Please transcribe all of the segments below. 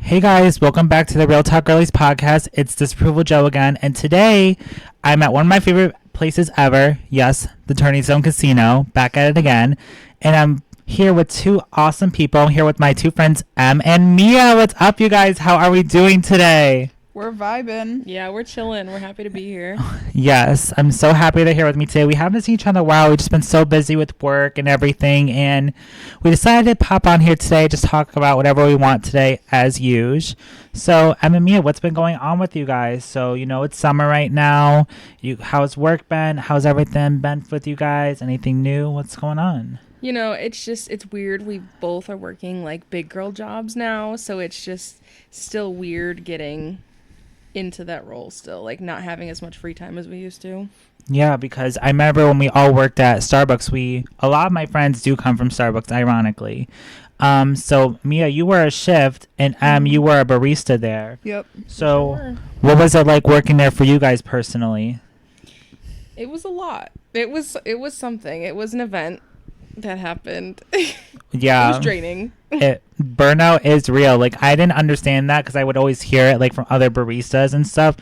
Hey guys, welcome back to the Real Talk Girlies podcast. It's Disapproval Joe again, and today I'm at one of my favorite places ever. Yes, the Turning Zone Casino. Back at it again, and I'm here with two awesome people. I'm here with my two friends, Em and Mia. What's up, you guys? How are we doing today? We're vibing. Yeah, we're chilling. We're happy to be here. Yes, I'm so happy they're here with me today. We haven't seen each other in a while. We've just been so busy with work and everything, and we decided to pop on here today, just talk about whatever we want today, as usual. So, Em and Mia, what's been going on with you guys? So, it's summer right now. How's work been? How's everything been with you guys? Anything new? What's going on? It's weird. We both are working like big girl jobs now, so it's just still weird getting into that role still, like not having as much free time as we used to. Yeah, because I remember when we all worked at Starbucks, a lot of my friends do come from Starbucks, ironically. So Mia, you were a shift, and you were a barista there. Yep. So Sure. what was it like working there for you guys personally? It was a lot. It was something. It was an event that happened. Yeah. It was draining. Burnout is real. Like, I didn't understand that because I would always hear it like from other baristas and stuff.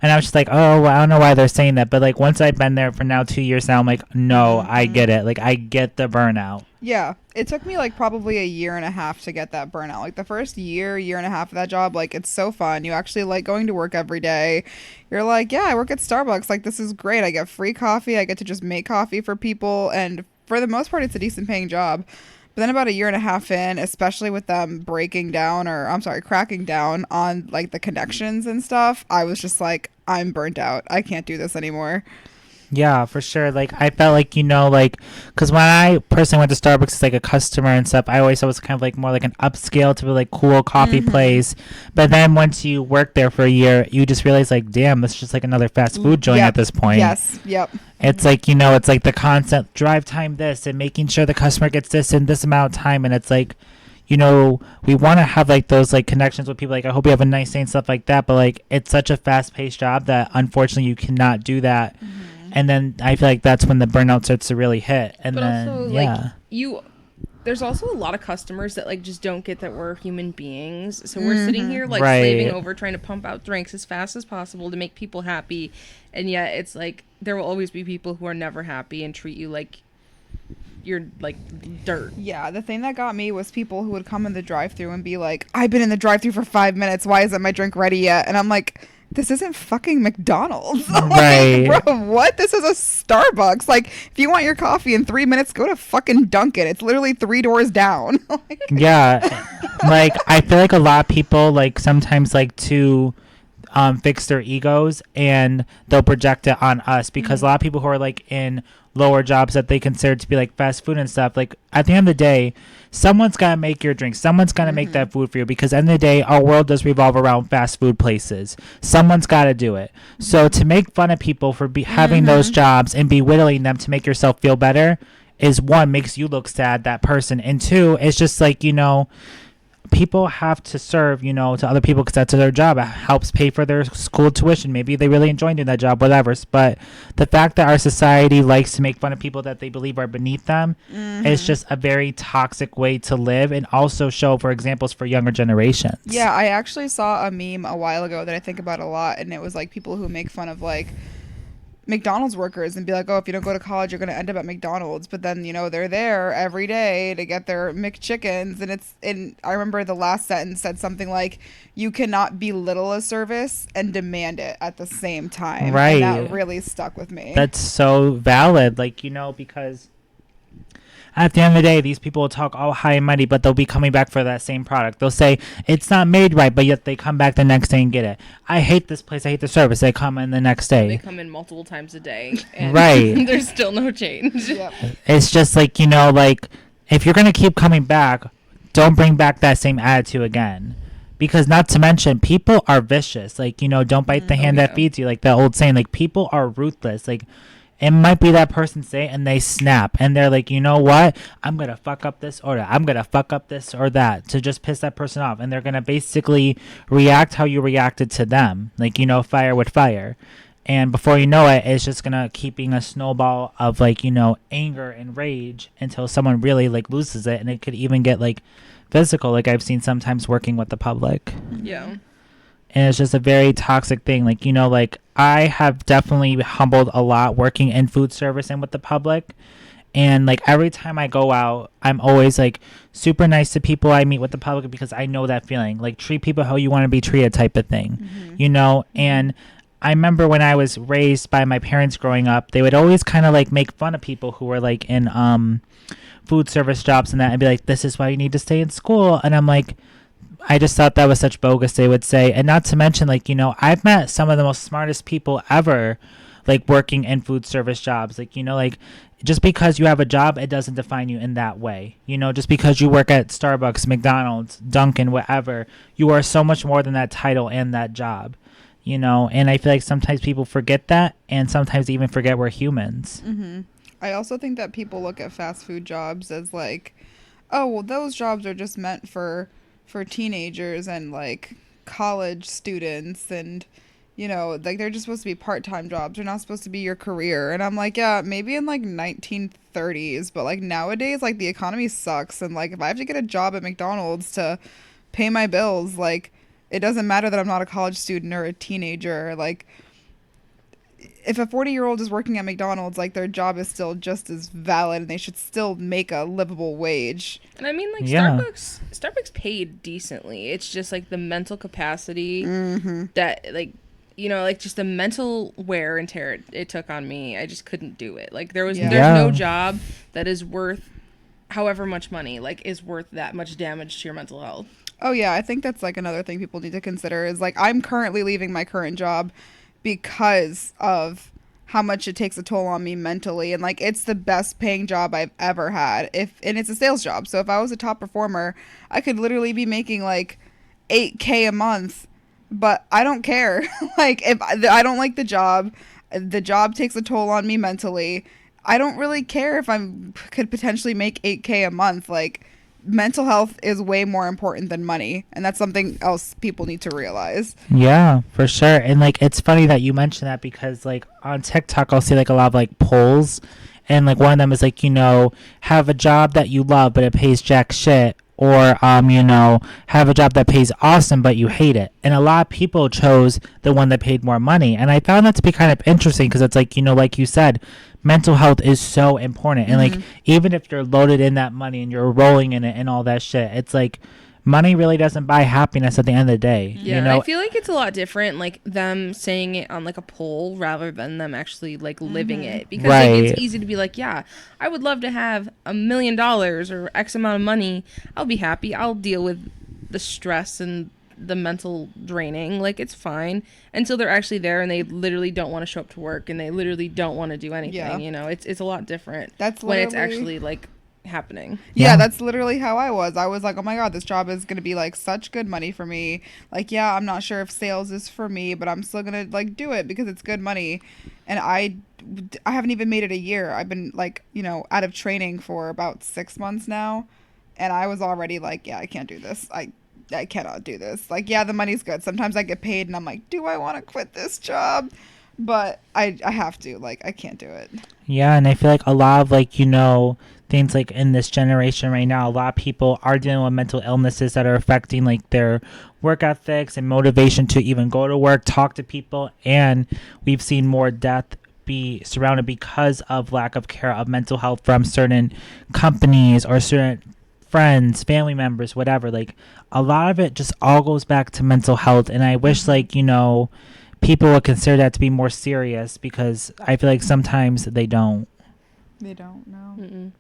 And I was just like, oh, well, I don't know why they're saying that. But like once I've been there for now 2 years now, I'm like, no, I get it. Like, I get the burnout. Yeah. It took me like probably a year and a half to get that burnout. Like the first year and a half of that job, like it's so fun. You actually like going to work every day. You're like, yeah, I work at Starbucks. Like this is great. I get free coffee. I get to just make coffee for people. And for the most part, it's a decent paying job. But then about a year and a half in, especially with them cracking down on like the connections and stuff, I was just like, I'm burnt out. I can't do this anymore. Yeah, for sure. Like, I felt like, because when I personally went to Starbucks as like a customer and stuff, I always thought it was kind of like more like an upscale to be like cool coffee place. But then once you work there for a year, you just realize like, damn, this is just like another fast food joint at this point. Yes. Yep. It's like, it's like the constant drive time this and making sure the customer gets this in this amount of time. And it's like, we want to have like those like connections with people. Like, I hope you have a nice day and stuff like that. But like, it's such a fast paced job that unfortunately you cannot do that. And then I feel like that's when the burnout starts to really hit. And But then, also, yeah. like, there's also a lot of customers that like just don't get that we're human beings. So we're sitting here like slaving over trying to pump out drinks as fast as possible to make people happy. And yet it's like there will always be people who are never happy and treat you like you're like dirt. Yeah, the thing that got me was people who would come in the drive-thru and be like, I've been in the drive-thru for 5 minutes. Why isn't my drink ready yet? And I'm like, this isn't fucking McDonald's. Right. Like, bro, what? This is a Starbucks. Like, if you want your coffee in 3 minutes, go to fucking Dunkin'. It's literally 3 doors down. Yeah. Like, I feel like a lot of people, like, sometimes like to fix their egos and they'll project it on us because a lot of people who are like in lower jobs that they consider to be like fast food and stuff, like at the end of the day, someone's got to make your drink. Someone's got to make that food for you because at the end of the day, our world does revolve around fast food places. Someone's got to do it. So to make fun of people for having those jobs and belittling them to make yourself feel better is one, makes you look sad, that person. And two, it's just like, people have to serve, to other people because that's their job. It helps pay for their school tuition. Maybe they really enjoy doing that job, whatever. But the fact that our society likes to make fun of people that they believe are beneath them is just a very toxic way to live and also show for examples for younger generations. Yeah, I actually saw a meme a while ago that I think about a lot, and it was like people who make fun of like McDonald's workers and be like, oh, if you don't go to college, you're going to end up at McDonald's. But then, they're there every day to get their McChickens. And I remember the last sentence said something like, you cannot belittle a service and demand it at the same time. Right. And that really stuck with me. That's so valid. Like, because at the end of the day, these people will talk all high and mighty, but they'll be coming back for that same product. They'll say, it's not made right, but yet they come back the next day and get it. I hate this place. I hate the service. They come in the next day. They come in multiple times a day. And right. There's still no change. Yep. It's just like, like if you're going to keep coming back, don't bring back that same attitude again. Because not to mention, people are vicious. Like, don't bite the hand that feeds you. Like the old saying, like people are ruthless. Like, it might be that person's day and they snap and they're like, you know what? I'm going to fuck up this or that. I'm going to fuck up this or that to just piss that person off. And they're going to basically react how you reacted to them. Like, fire with fire. And before you know it, it's just going to keep being a snowball of like, anger and rage until someone really like loses it. And it could even get like physical, like I've seen sometimes working with the public. Yeah. And it's just a very toxic thing. Like, you know, like I have definitely humbled a lot working in food service and with the public. And like every time I go out, I'm always like super nice to people I meet with the public because I know that feeling. Like treat people how you want to be treated type of thing, you know? And I remember when I was raised by my parents growing up, they would always kind of like make fun of people who were like in food service jobs and that and be like, this is why you need to stay in school. And I'm like, I just thought that was such bogus, they would say. And not to mention, like, you know, I've met some of the most smartest people ever, like, working in food service jobs. Like, you know, like, just because you have a job, it doesn't define you in that way. You know, just because you work at Starbucks, McDonald's, Dunkin', whatever, you are so much more than that title and that job. You know, and I feel like sometimes people forget that and sometimes even forget we're humans. I also think that people look at fast food jobs as like, oh, well, those jobs are just meant for teenagers and like college students, and you know, like they're just supposed to be part-time jobs. They're not supposed to be your career. And I'm like, yeah, maybe in like 1930s, but like nowadays, like the economy sucks, and like if I have to get a job at McDonald's to pay my bills, like it doesn't matter that I'm not a college student or a teenager. Like if a 40-year-old is working at McDonald's, like their job is still just as valid and they should still make a livable wage. And I mean, like, Yeah. Starbucks paid decently. It's just like the mental capacity that, like, you know, like just the mental wear and tear it took on me. I just couldn't do it. Like there's no job that is worth however much money, like is worth that much damage to your mental health. Oh yeah, I think that's like another thing people need to consider is like I'm currently leaving my current job because of how much it takes a toll on me mentally, and like it's the best paying job I've ever had, and it's a sales job. So if I was a top performer, I could literally be making like 8K a month, but I don't care. Like if I don't like the job takes a toll on me mentally. I don't really care if I could potentially make 8K a month. Like mental health is way more important than money, and that's something else people need to realize. Yeah, for sure. And like it's funny that you mentioned that because like on TikTok I'll see like a lot of like polls, and like one of them is like, you know, have a job that you love but it pays jack shit, or you know, have a job that pays awesome but you hate it. And a lot of people chose the one that paid more money, and I found that to be kind of interesting because it's like, you know, like you said, mental health is so important. And like even if you're loaded in that money and you're rolling in it and all that shit, it's like money really doesn't buy happiness at the end of the day. Yeah, you know? I feel like it's a lot different, like them saying it on like a poll rather than them actually like living it, because like, it's easy to be like, yeah, I would love to have $1 million or X amount of money. I'll be happy. I'll deal with the stress and the mental draining. Like it's fine until they're actually there and they literally don't want to show up to work and they literally don't want to do anything. Yeah. You know, it's a lot different. That's when it's literally- actually like happening. Yeah, that's literally how I was. I was like, oh my god, this job is gonna be like such good money for me. Like, yeah, I'm not sure if sales is for me, but I'm still gonna like do it because it's good money. And I haven't even made it a year. I've been like, you know, out of training for about 6 months now, and I was already like, yeah, I can't do this. I cannot do this. Like, yeah, the money's good. Sometimes I get paid and I'm like, do I want to quit this job? But I have to. Like, I can't do it. Yeah, and I feel like a lot of like, you know, things like in this generation right now, a lot of people are dealing with mental illnesses that are affecting like their work ethics and motivation to even go to work, talk to people, and we've seen more death be surrounded because of lack of care of mental health from certain companies or certain friends, family members, whatever. Like a lot of it just all goes back to mental health, and I wish like, you know, people would consider that to be more serious because I feel like sometimes they don't. They don't know. Mm-mm.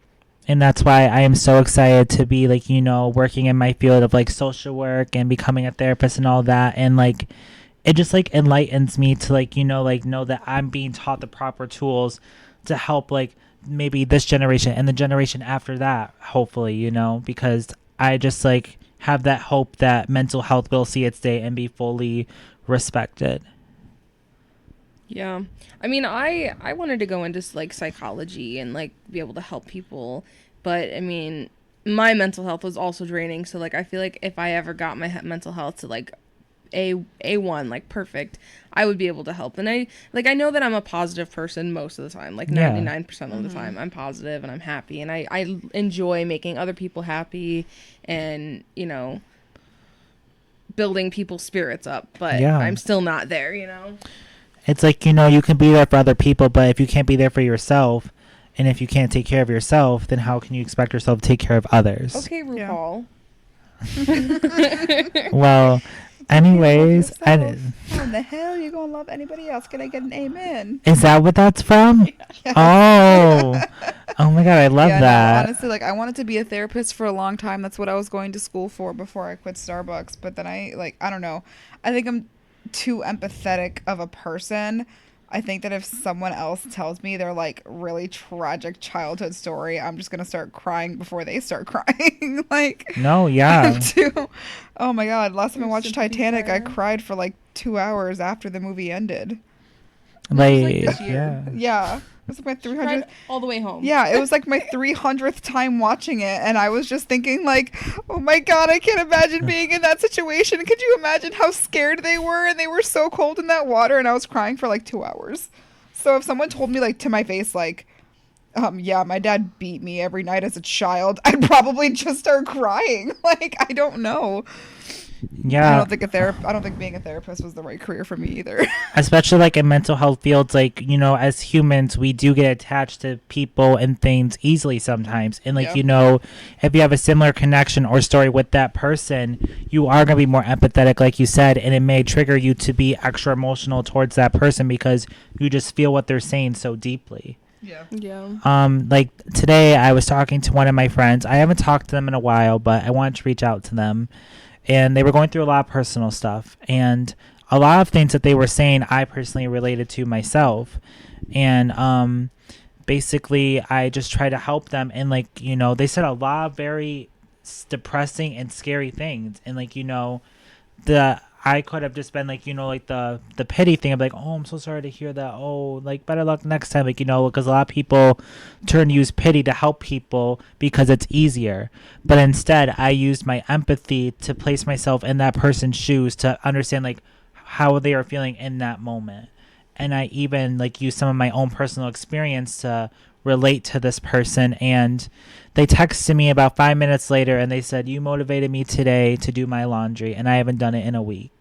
And that's why I am so excited to be like, you know, working in my field of like social work and becoming a therapist and all that. And like, it just like enlightens me to like, you know that I'm being taught the proper tools to help like maybe this generation and the generation after that, hopefully, you know, because I just like have that hope that mental health will see its day and be fully respected. Yeah. I mean, I wanted to go into like psychology and like be able to help people, but I mean, my mental health was also draining, so like I feel like if I ever got my mental health to like A1, like perfect, I would be able to help. And I know that I'm a positive person most of the time, like 99% of the time I'm positive and I'm happy, and I enjoy making other people happy and, you know, building people's spirits up, but I'm still not there, you know. It's like, you know, you can be there for other people, but if you can't be there for yourself, and if you can't take care of yourself, then how can you expect yourself to take care of others? Okay, RuPaul. Well, anyways, How in the hell you gonna love anybody else? Can I get an amen? Is that what that's from? Oh. Oh my god, I love that. No, honestly, like, I wanted to be a therapist for a long time. That's what I was going to school for before I quit Starbucks. But then I don't know. I think I'm too empathetic of a person. I think that if someone else tells me their, like, really tragic childhood story, I'm just gonna start crying before they start crying. Like, no, yeah. Oh my god, last time I watched Titanic, I cried for like 2 hours after the movie ended. Like, this year. Yeah. It was like my 300th all the way home. Yeah, it was like my 300th time watching it, and I was just thinking, like, oh my god, I can't imagine being in that situation. Could you imagine how scared they were? And they were so cold in that water, and I was crying for like 2 hours. So if someone told me, like, to my face, like, yeah, my dad beat me every night as a child, I'd probably just start crying. Like, I don't know. Yeah. I don't think being a therapist was the right career for me either. Especially like in mental health fields, like, you know, as humans, we do get attached to people and things easily sometimes. And like, you know, if you have a similar connection or story with that person, you are going to be more empathetic, like you said, and it may trigger you to be extra emotional towards that person because you just feel what they're saying so deeply. Yeah. Like today I was talking to one of my friends. I haven't talked to them in a while, but I wanted to reach out to them. And they were going through a lot of personal stuff. And a lot of things that they were saying, I personally related to myself. And basically, I just try to help them. And, like, you know, they said a lot of very depressing and scary things. And, like, you know, I could have just been like, you know, like the pity thing of like, oh, I'm so sorry to hear that. Oh, like, better luck next time. Like, you know, because a lot of people use pity to help people because it's easier. But instead, I used my empathy to place myself in that person's shoes to understand like how they are feeling in that moment. And I even like used some of my own personal experience to relate to this person. And they texted me about 5 minutes later and they said, you motivated me today to do my laundry and I haven't done it in a week.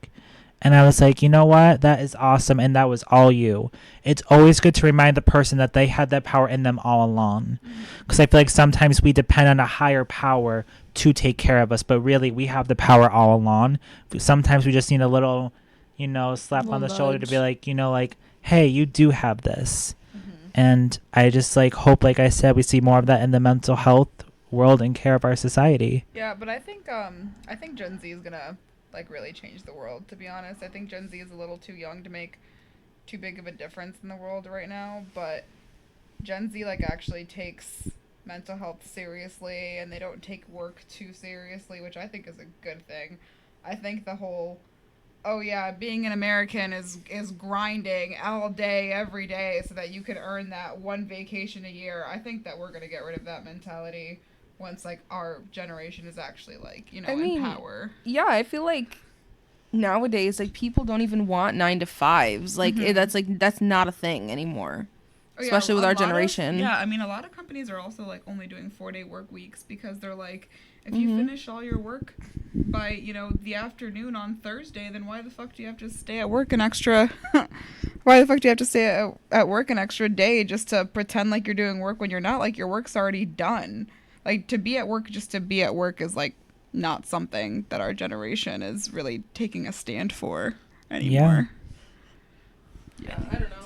And I was like, you know what? That is awesome. And that was all you. It's always good to remind the person that they had that power in them all along. Because I feel like sometimes we depend on a higher power to take care of us. But really, we have the power all along. Sometimes we just need a little, you know, slap on the shoulder to be like, you know, like, hey, you do have this. And I just like hope, like I said, we see more of that in the mental health world and care of our society. Yeah, but I think Gen Z is gonna like really change the world, to be honest. I think Gen Z is a little too young to make too big of a difference in the world right now, but Gen Z like actually takes mental health seriously and they don't take work too seriously, which I think is a good thing. I think the whole oh yeah, being an American is grinding all day, every day so that you can earn that one vacation a year. I think that we're going to get rid of that mentality once like our generation is actually like, you know, in power. Yeah, I feel like nowadays like people don't even want 9 to 5s. Like that's not a thing anymore. Oh, yeah, especially with our generation. I mean, a lot of companies are also like only doing 4-day work weeks because they're like, if you finish all your work by, you know, the afternoon on Thursday, then why the fuck do you have to stay at work an extra why the fuck do you have to stay at work an extra day just to pretend like you're doing work when you're not? Like, your work's already done. Like, to be at work just to be at work is like not something that our generation is really taking a stand for anymore. Yeah, I don't know.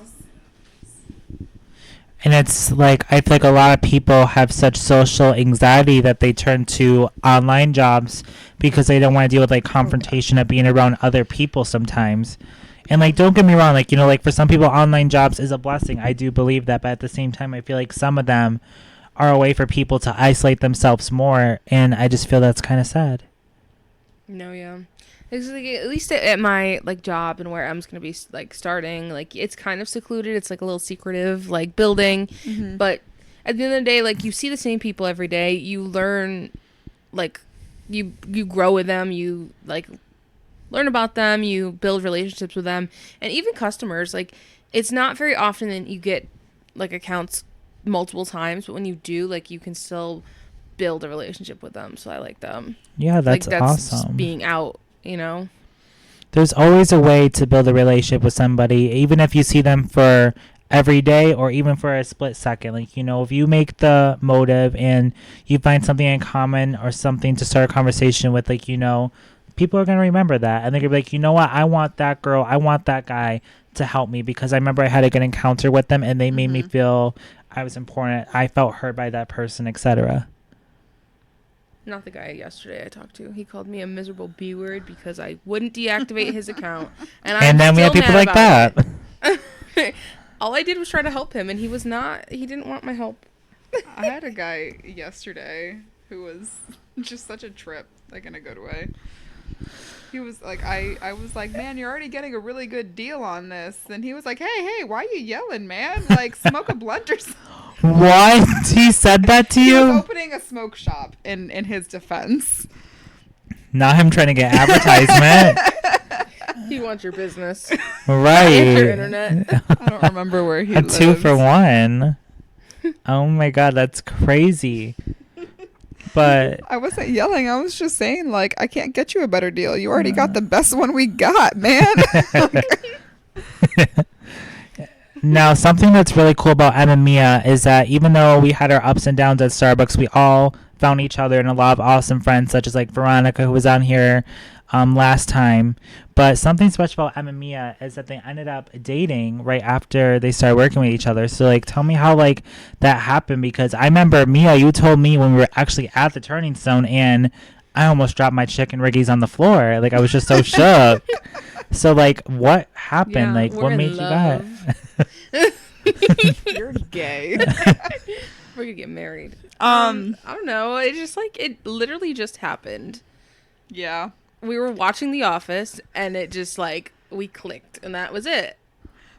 And it's like, I feel like a lot of people have such social anxiety that they turn to online jobs because they don't want to deal with like confrontation of being around other people sometimes. And like, don't get me wrong, like, you know, like for some people online jobs is a blessing. I do believe that, but at the same time, I feel like some of them are a way for people to isolate themselves more. And I just feel that's kind of sad. No, yeah. It's like, at least at my like job and where I'm just gonna be like starting, like it's kind of secluded. It's like a little secretive like building, but at the end of the day, like you see the same people every day. You learn, like you grow with them. You like learn about them, you build relationships with them, and even customers. Like, it's not very often that you get like accounts multiple times, but when you do, like, you can still build a relationship with them. So I like them. Yeah, that's like, that's awesome. Being out, you know. There's always a way to build a relationship with somebody, even if you see them for every day or even for a split second. Like, you know, if you make the motive and you find something in common or something to start a conversation with, like, you know, people are going to remember that. And they're going to be like, you know what? I want that girl. I want that guy to help me because I remember I had a good encounter with them and they made me feel I was important. I felt heard by that person, etc. Not the guy yesterday I talked to. He called me a miserable B word because I wouldn't deactivate his account. And then we have people like that. All I did was try to help him, and he didn't want my help. I had a guy yesterday who was just such a trip, like in a good way. He was like, I was like, man, you're already getting a really good deal on this. And he was like, hey, why are you yelling, man? Like, smoke a blunt or something. What? He said that to He you? was opening a smoke shop in his defense. Not him trying to get advertisement. He wants your business. Right. Your internet. I don't remember where he A lives. 2-for-1. Oh my God, that's crazy. But I wasn't yelling. I was just saying, like, I can't get you a better deal. You already got the best one we got, man. now, something that's really cool about Em and Mia is that even though we had our ups and downs at Starbucks, we all found each other and a lot of awesome friends, such as like Veronica, who was on here last time. But something special about Em and Mia is that they ended up dating right after they started working with each other. So, like, tell me how, like, that happened, because I remember, Mia, you told me when we were actually at the Turning Stone, and I almost dropped my chicken riggies on the floor. Like, I was just so shook. So, like, what happened? Yeah, like, what made love. you that? You're gay. We're gonna get married. Um, I don't know. It's just like, it literally just happened. Yeah. We were watching The Office, and it just, like, we clicked, and that was it.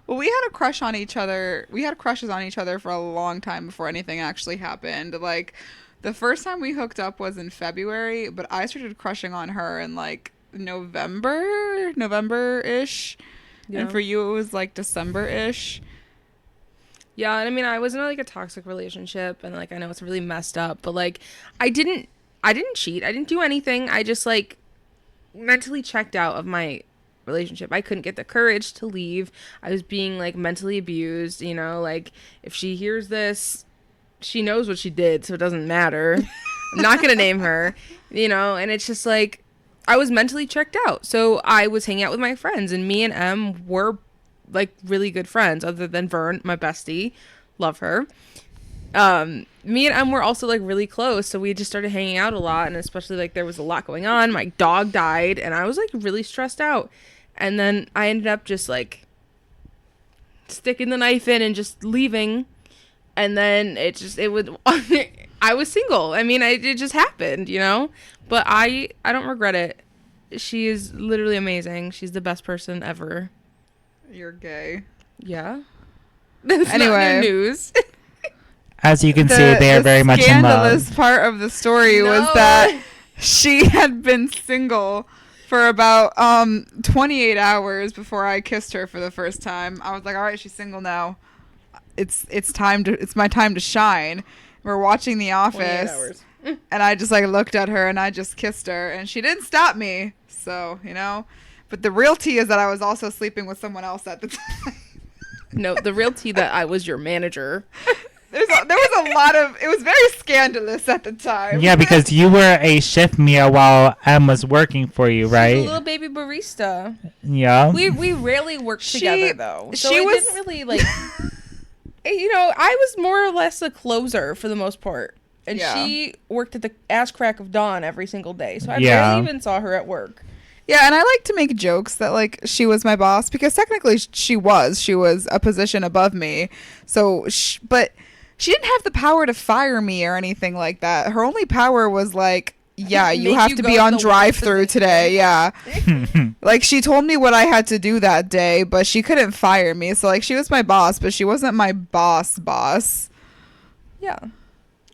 Well, we had a crush on each other. We had crushes on each other for a long time before anything actually happened. Like, the first time we hooked up was in February, but I started crushing on her in, like, November-ish. Yeah. And for you, it was, like, December-ish. Yeah, and I mean, I was in, like, a toxic relationship, and, like, I know it's really messed up, but, like, I didn't cheat. I didn't do anything. I just, like, mentally checked out of my relationship. I couldn't get the courage to leave. I was being, like, mentally abused, you know, like, if she hears this, she knows what she did, so it doesn't matter. I'm not gonna name her, you know, and it's just, like, I was mentally checked out. So I was hanging out with my friends, and me and Em were, like, really good friends, other than Vern, my bestie. Love her. Me and Em were also, like, really close, so we just started hanging out a lot, and especially, like, there was a lot going on. My dog died, and I was, like, really stressed out. And then I ended up just, like, sticking the knife in and just leaving. And then it would I was single. I mean, it just happened, you know? But I don't regret it. She is literally amazing. She's the best person ever. You're gay. Yeah. That's Anyway. not new news. As you can see, they are very much in love. The scandalous part of the story was that she had been single for about 28 hours before I kissed her for the first time. I was like, all right, she's single now. It's my time to shine. We're watching The Office, and I just, like, looked at her and I just kissed her, and she didn't stop me. So, you know, but the real tea is that I was also sleeping with someone else at the time. No, the real tea that I was your manager. There was a lot of, it was very scandalous at the time. Yeah, because you were a shift Mia while Em was working for you, right? She's a little baby barista. Yeah. We rarely worked together, though. So she it was didn't really, like, you know, I was more or less a closer for the most part. And she worked at the ass crack of dawn every single day. So I barely even saw her at work. Yeah, and I like to make jokes that, like, she was my boss, because technically she was a position above me. So, but she didn't have the power to fire me or anything like that. Her only power was, like, yeah, you have to be on drive-through today. Yeah. Like, she told me what I had to do that day, but she couldn't fire me. So, like, she was my boss, but she wasn't my boss. Yeah.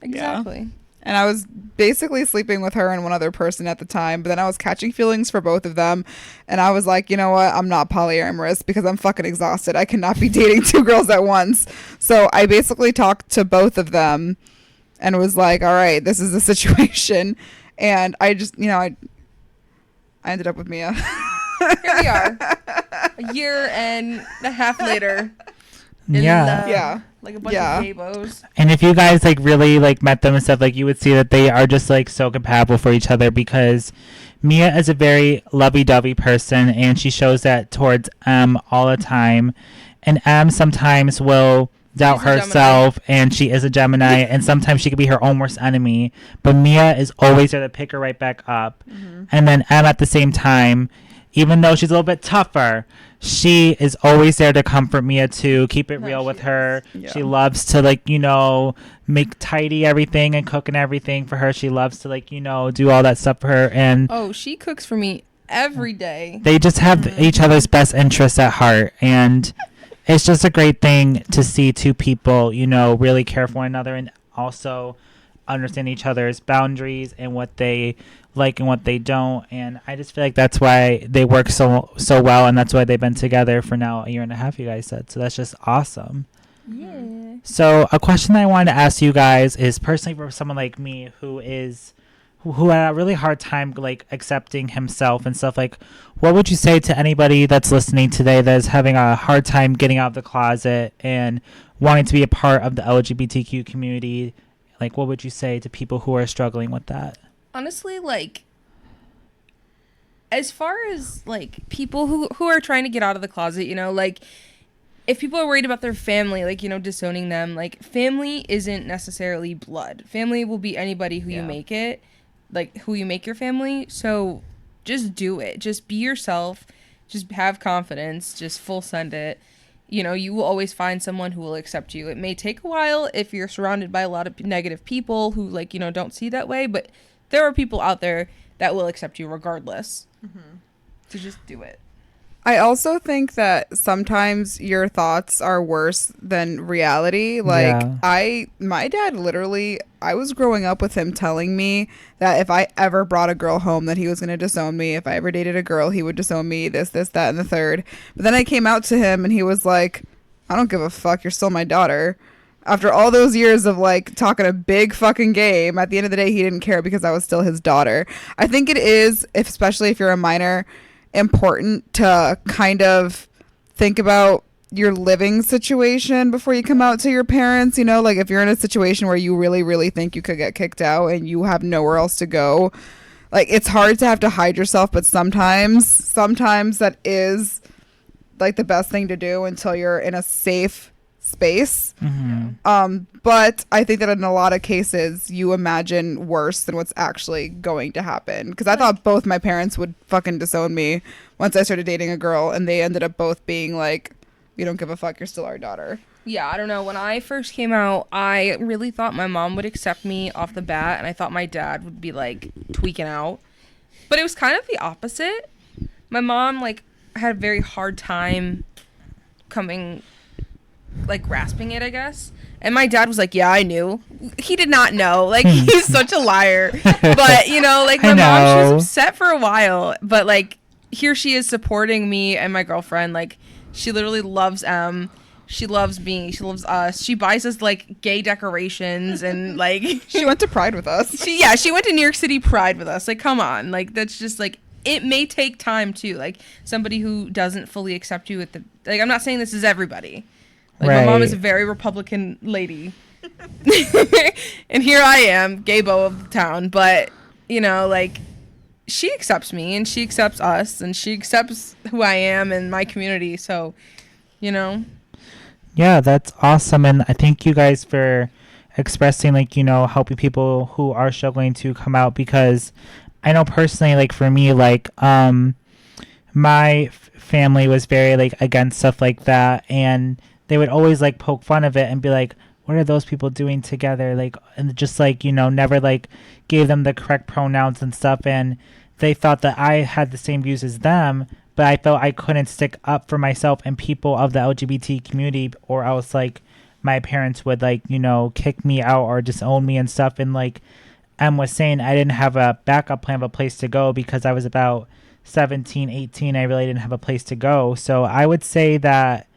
Exactly. Yeah. And I was basically sleeping with her and one other person at the time, but then I was catching feelings for both of them. And I was like, you know what? I'm not polyamorous because I'm fucking exhausted. I cannot be dating two girls at once. So I basically talked to both of them and was like, all right, this is the situation. And I just, I ended up with Mia. Here we are, a year and a half later. Yeah. Like a bunch of gay-bos. And if you guys like really like met them and stuff, like you would see that they are just like so compatible for each other, because Mia is a very lovey-dovey person and she shows that towards M all the time, and M sometimes will doubt herself, and she is a Gemini, and sometimes she could be her own worst enemy, but Mia is always there to pick her right back up. And then M at the same time, even though she's a little bit tougher, she is always there to comfort Mia, to keep it real with her. Yeah. She loves to make tidy everything and cook and everything for her. She loves to do all that stuff for her. And she cooks for me every day. They just have each other's best interests at heart, and it's just a great thing to see two people really care for one another and also understand each other's boundaries and what they like and what they don't. And I just feel like that's why they work so well, and that's why they've been together for now a year and a half, you guys said. So that's just awesome. Yeah. So a question I wanted to ask you guys is, personally for someone like me who had a really hard time accepting himself and stuff, what would you say to anybody that's listening today that is having a hard time getting out of the closet and wanting to be a part of the LGBTQ community? What would you say to people who are struggling with that? Honestly, as far as people who are trying to get out of the closet, if people are worried about their family, disowning them, family isn't necessarily blood. Family will be anybody who you make it, who you make your family. So just do it. Just be yourself. Just have confidence. Just full send it. You will always find someone who will accept you. It may take a while if you're surrounded by a lot of negative people who don't see that way, but there are people out there that will accept you regardless. So just do it. I also think that sometimes your thoughts are worse than reality. My dad literally, I was growing up with him telling me that if I ever brought a girl home, that he was going to disown me. If I ever dated a girl, he would disown me, this, that, and the third. But then I came out to him and he was like, I don't give a fuck. You're still my daughter. After all those years of talking a big fucking game, at the end of the day, he didn't care because I was still his daughter. I think it is, especially if you're a minor, important to kind of think about your living situation before you come out to your parents. If you're in a situation where you really, really think you could get kicked out and you have nowhere else to go, it's hard to have to hide yourself, but sometimes that is the best thing to do until you're in a safe space. But I think that in a lot of cases you imagine worse than what's actually going to happen, because I thought both my parents would fucking disown me once I started dating a girl, and they ended up both being like, we don't give a fuck, you're still our daughter. Yeah, I don't know. When I first came out, I really thought my mom would accept me off the bat, and I thought my dad would be tweaking out, but it was kind of the opposite. My mom had a very hard time grasping it, I guess. And my dad was like, yeah, I knew. He did not know. He's such a liar. But, my mom, she was upset for a while. But, here she is supporting me and my girlfriend. She literally loves M. She loves me. She loves us. She buys us, gay decorations and, She went to Pride with us. She went to New York City Pride with us. Come on. That's just, it may take time, too. Somebody who doesn't fully accept you at the... I'm not saying this is everybody. My mom is a very Republican lady. And here I am, gay beau of the town. But, she accepts me and she accepts us and she accepts who I am and my community. So, Yeah, that's awesome. And I thank you guys for expressing, helping people who are struggling to come out, because I know personally, for me, my family was very, against stuff like that. And they would always poke fun of it and be like, what are those people doing together? And just never gave them the correct pronouns and stuff. And they thought that I had the same views as them, but I felt I couldn't stick up for myself and people of the LGBT community, or else my parents would kick me out or disown me and stuff. And Em was saying, I didn't have a backup plan of a place to go because I was about 17, 18. I really didn't have a place to go. So I would say that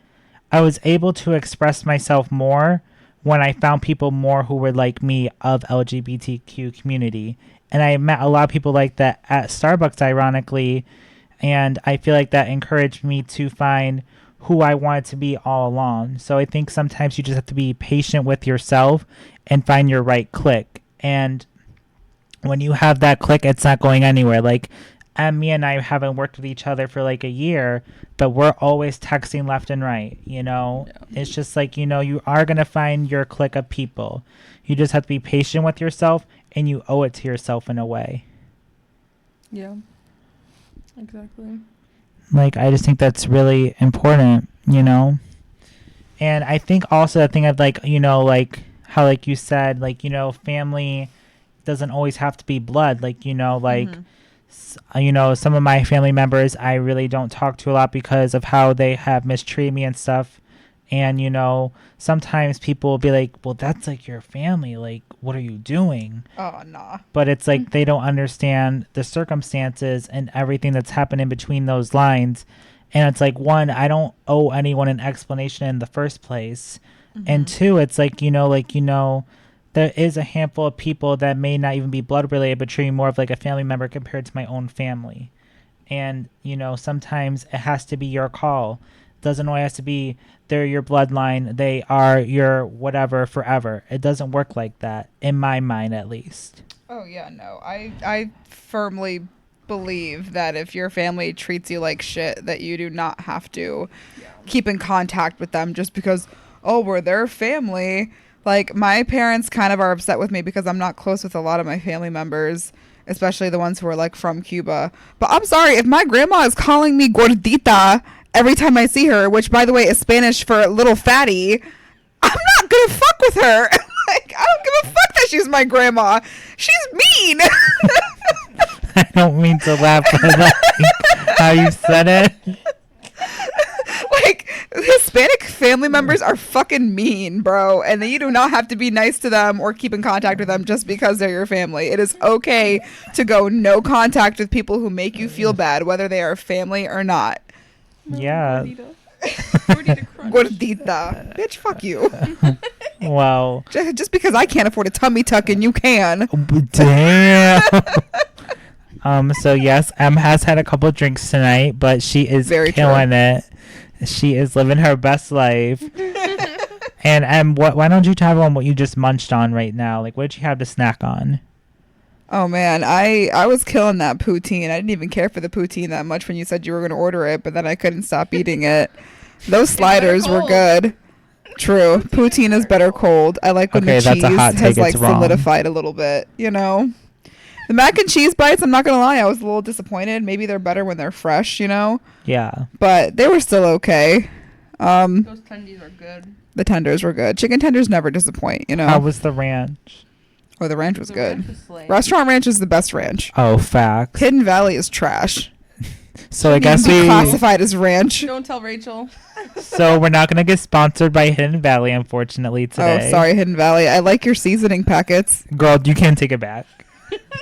I was able to express myself more when I found people more who were like me of LGBTQ community. And I met a lot of people like that at Starbucks, ironically. And I feel like that encouraged me to find who I wanted to be all along. So I think sometimes you just have to be patient with yourself and find your right clique. And when you have that clique, it's not going anywhere. Like, me and I haven't worked with each other for like a year, but we're always texting left and right, you know? Yeah. It's just like, you know, you are going to find your clique of people. You just have to be patient with yourself, and you owe it to yourself in a way. Yeah. Exactly. Like, I just think that's really important, you know? And I think also the thing of, like, you know, like, how, like you said, like, you know, family doesn't always have to be blood. Like, you know, like, you know, some of my family members I really don't talk to a lot because of how they have mistreated me and stuff. And, you know, sometimes people will be like, well, that's like your family. Like, what are you doing? Oh, nah. But it's like they don't understand the circumstances and everything that's happened in between those lines. And it's like, one, I don't owe anyone an explanation in the first place. And two, it's like, you know, there is a handful of people that may not even be blood related, but treat me more of like a family member compared to my own family. And, you know, sometimes it has to be your call. It doesn't always have to be they're your bloodline, they are your whatever forever. It doesn't work like that, in my mind at least. Oh, yeah, no. I firmly believe that if your family treats you like shit, that you do not have to keep in contact with them just because, oh, we're their family. Like, my parents kind of are upset with me because I'm not close with a lot of my family members, especially the ones who are, like, from Cuba. But I'm sorry, if my grandma is calling me Gordita every time I see her, which, by the way, is Spanish for little fatty, I'm not gonna fuck with her. Like, I don't give a fuck that she's my grandma. She's mean. I don't mean to laugh, but like how you said it. Like, Hispanic family members are fucking mean, bro. And you do not have to be nice to them or keep in contact with them just because they're your family. It is okay to go no contact with people who make you feel bad, whether they are family or not. Yeah. Gordita. Bitch, fuck you. Wow. Just because I can't afford a tummy tuck and you can. Damn. So yes, Em has had a couple of drinks tonight, but she is Very killing it. She is living her best life. And why don't you tell everyone what you just munched on right now? Like, what did you have to snack on? Oh man, I was killing that poutine. I didn't even care for the poutine that much when you said you were going to order it, but then I couldn't stop eating it. Those sliders were good. True. Poutine is better cold. I like when the cheese has like solidified a little bit, you know? The mac and cheese bites, I'm not going to lie, I was a little disappointed. Maybe they're better when they're fresh, you know? Yeah. But they were still okay. Those tendies are good. The tenders were good. Chicken tenders never disappoint, you know? How was the ranch? Oh, the ranch was good. Restaurant ranch is the best ranch. Oh, facts. Hidden Valley is trash. So I guess we classified as ranch. Don't tell Rachel. So we're not gonna get sponsored by Hidden Valley, unfortunately, today. Oh, sorry, Hidden Valley. I like your seasoning packets. Girl, you can't take it back.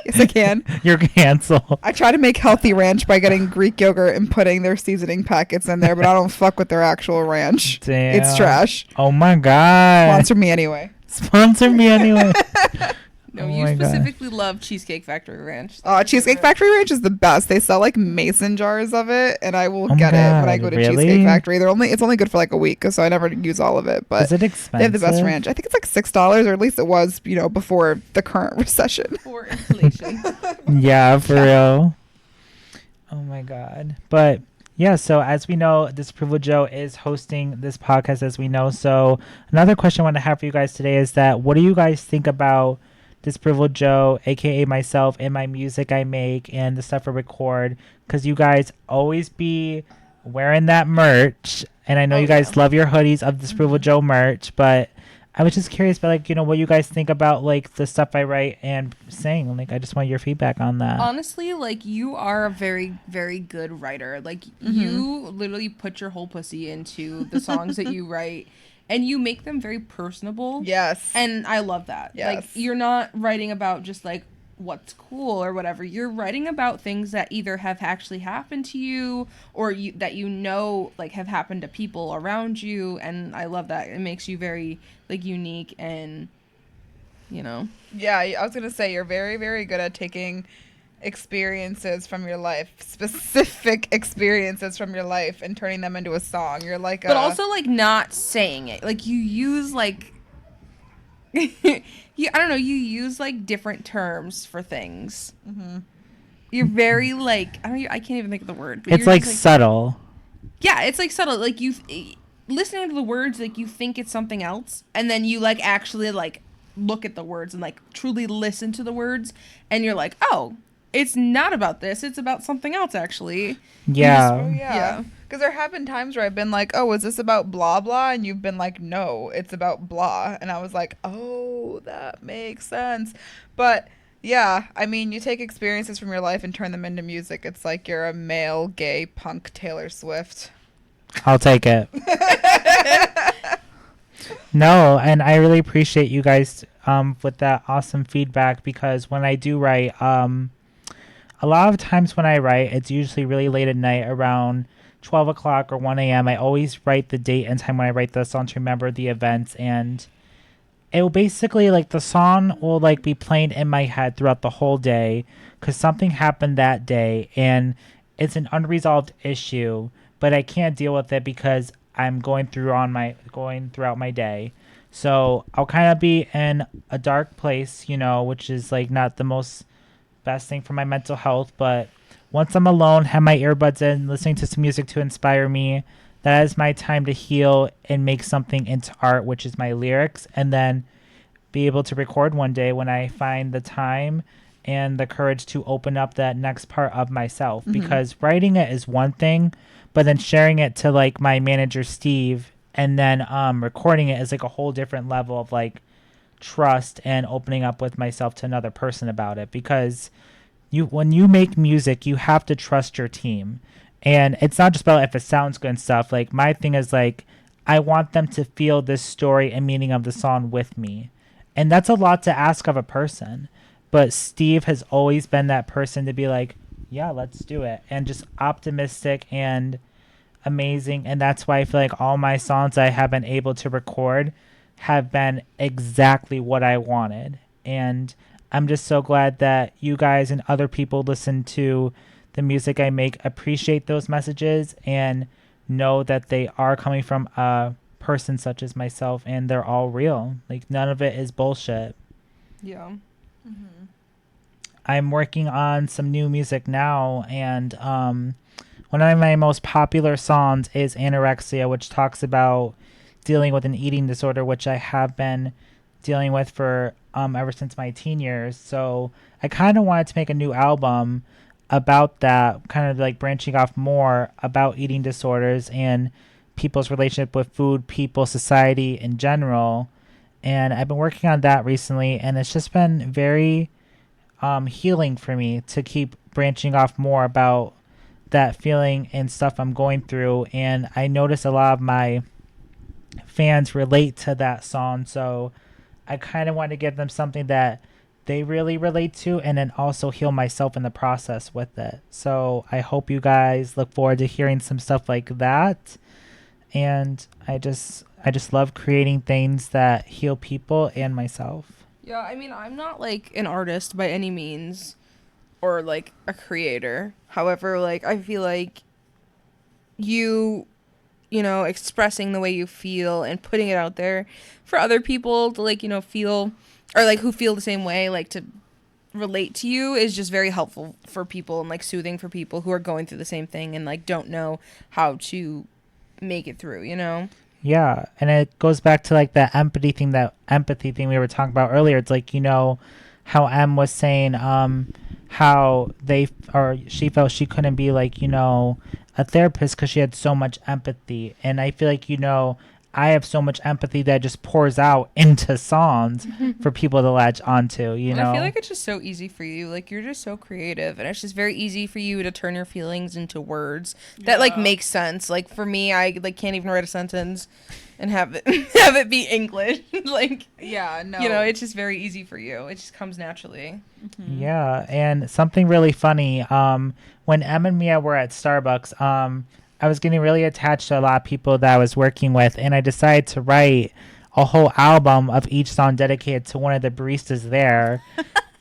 Yes, I can. You're canceled. I try to make healthy ranch by getting Greek yogurt and putting their seasoning packets in there, but I don't fuck with their actual ranch. Damn. It's trash. Oh my god. Sponsor me anyway. Sponsor me anyway. No, you specifically love Cheesecake Factory Ranch. Cheesecake Factory Ranch is the best. They sell like mason jars of it, and I will get it when I go to Cheesecake Factory. It's only good for like a week, so I never use all of it. But is it expensive? They have the best ranch. I think it's like $6, or at least it was, before the current recession. Before inflation. Yeah, for real. Oh my god. But yeah, so as we know, Disapproval Joe is hosting this podcast, as we know. So another question I want to have for you guys today is that what do you guys think about Disapproval Joe, aka myself, and my music I make and the stuff I record? Because you guys always be wearing that merch, and I know you guys love your hoodies of Disapproval Joe merch, but I was just curious about what you guys think about like the stuff I write and sing. Like, I just want your feedback on that. Honestly, like, you are a very, very good writer. Like, you literally put your whole pussy into the songs that you write. and you make them very personable. Yes. And I love that. Yes. Like, you're not writing about just like what's cool or whatever. You're writing about things that either have actually happened to you or that like have happened to people around you, and I love that. It makes you very like unique and Yeah, I was gonna say you're very, very good at taking experiences from your life, specific experiences from your life, and turning them into a song. You're like but also like not saying it. Like you use like I don't know, you use like different terms for things. Mm-hmm. You're very like I can't even think of the word. But it's like subtle. Yeah, it's like subtle. Like you listening to the words, like you think it's something else, and then you like actually like look at the words and like truly listen to the words, and you're like, oh, it's not about this. It's about something else, actually. Yeah. Yeah. Because there have been times where I've been like, oh, is this about blah, blah? And you've been like, no, it's about blah. And I was like, oh, that makes sense. But yeah, I mean, you take experiences from your life and turn them into music. It's like you're a male, gay, punk Taylor Swift. I'll take it. No, and I really appreciate you guys with that awesome feedback, because when I do write, a lot of times when I write, it's usually really late at night, around 12 o'clock or 1 a.m. I always write the date and time when I write the song to remember the events, and it will basically, like, the song will, like, be playing in my head throughout the whole day because something happened that day, and it's an unresolved issue, but I can't deal with it because I'm going throughout my day. So I'll kind of be in a dark place, which is, like, not the most best thing for my mental health, but once I'm alone, have my earbuds in, listening to some music to inspire me, that is my time to heal and make something into art, which is my lyrics, and then be able to record one day when I find the time and the courage to open up that next part of myself. Mm-hmm. Because writing it is one thing, but then sharing it to like my manager Steve and then recording it is like a whole different level of like trust and opening up with myself to another person about it. Because when you make music, you have to trust your team. And it's not just about if it sounds good and stuff. Like, my thing is, like, I want them to feel this story and meaning of the song with me. And that's a lot to ask of a person. But Steve has always been that person to be like, yeah, let's do it. And just optimistic and amazing. And that's why I feel like all my songs I have been able to record have been exactly what I wanted. And I'm just so glad that you guys and other people listen to the music I make, appreciate those messages, and know that they are coming from a person such as myself, and they're all real. Like, none of it is bullshit. Yeah. Mm-hmm. I'm working on some new music now, and one of my most popular songs is Anorexia, which talks about dealing with an eating disorder, which I have been dealing with for ever since my teen years. So I kind of wanted to make a new album about that, kind of like branching off more about eating disorders and people's relationship with food, people, society in general. And I've been working on that recently, and it's just been very healing for me to keep branching off more about that feeling and stuff I'm going through. And I notice a lot of my fans relate to that song, so I kind of want to give them something that they really relate to, and then also heal myself in the process with it. So I hope you guys look forward to hearing some stuff like that. And I just love creating things that heal people and myself. Yeah, I mean, I'm not like an artist by any means or like a creator. However, like I feel like you know, expressing the way you feel and putting it out there for other people to like, feel, or like who feel the same way, like to relate to you, is just very helpful for people and like soothing for people who are going through the same thing and like don't know how to make it through, Yeah, and it goes back to like that empathy thing we were talking about earlier. It's like, how Em was saying how she felt she couldn't be like, a therapist because she had so much empathy. And I feel like, I have so much empathy that just pours out into songs for people to latch onto, you know? I feel like it's just so easy for you. Like, you're just so creative, and it's just very easy for you to turn your feelings into words that like make sense. Like for me, I like can't even write a sentence and have it have it be English. Like, Yeah, no. you know, it's just very easy for you. It just comes naturally. Yeah, and something really funny, when Em and Mia were at Starbucks, I was getting really attached to a lot of people that I was working with, and I decided to write a whole album of each song dedicated to one of the baristas there.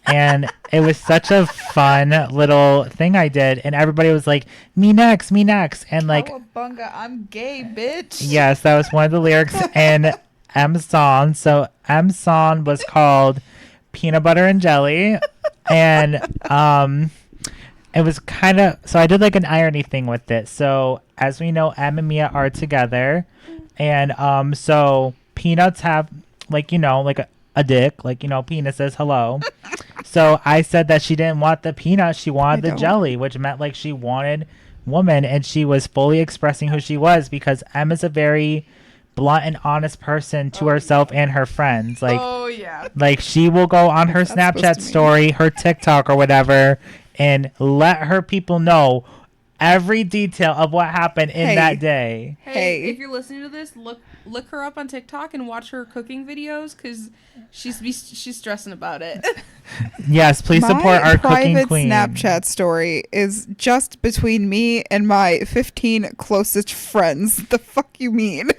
And it was such a fun little thing I did, and everybody was like, me next, and like, Cowabunga, I'm gay, bitch. yes, that was one of the lyrics in M's song. So M's song was called Peanut Butter and Jelly, and it was kind of, so I did like an irony thing with it. So as we know, Em and Mia are together, and so peanuts have, like, you know, like a dick, like, you know, penis says hello. So I said that she didn't want the peanut, she wanted the jelly, which meant like she wanted woman, and she was fully expressing who she was, because Em is a very blunt and honest person to herself and her friends. Like, like she will go on her Snapchat story, her TikTok or whatever, and let her people know every detail of what happened in that day. Hey, if you're listening to this, look her up on TikTok and watch her cooking videos, because she's stressing about it. Yes, please support our cooking queen. My private Snapchat story is just between me and my 15 closest friends. The fuck you mean?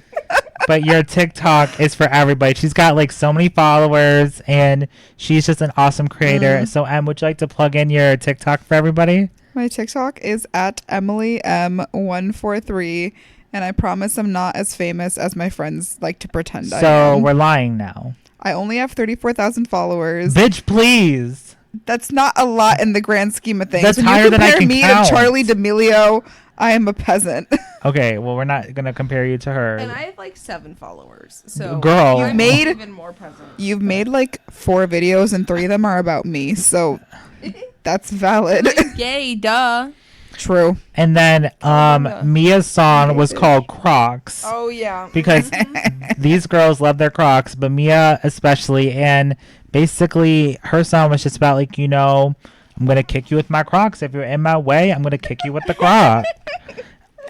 But your TikTok is for everybody. She's got like so many followers, and she's just an awesome creator. So Em, would you like to plug in your TikTok for everybody? My TikTok is at EmilyM143, and I promise I'm not as famous as my friends like to pretend I So am. we're lying now. I only have 34,000 followers. Bitch, please. That's not a lot in the grand scheme of things. That's when higher you than I compare can me count. to Charlie D'Amelio, I am a peasant. Okay, well, we're not going to compare you to her. And I have like 7 followers. So Girl. I'm Made- even more present. You've made like 4 videos and 3 of them are about me, so that's valid. Gay, duh. True. And then Mia's song was called Crocs. Oh yeah. Because these girls love their Crocs, but Mia especially. And basically, her song was just about, like, you know, I'm going to kick you with my Crocs. If you're in my way, I'm going to kick you with the Croc.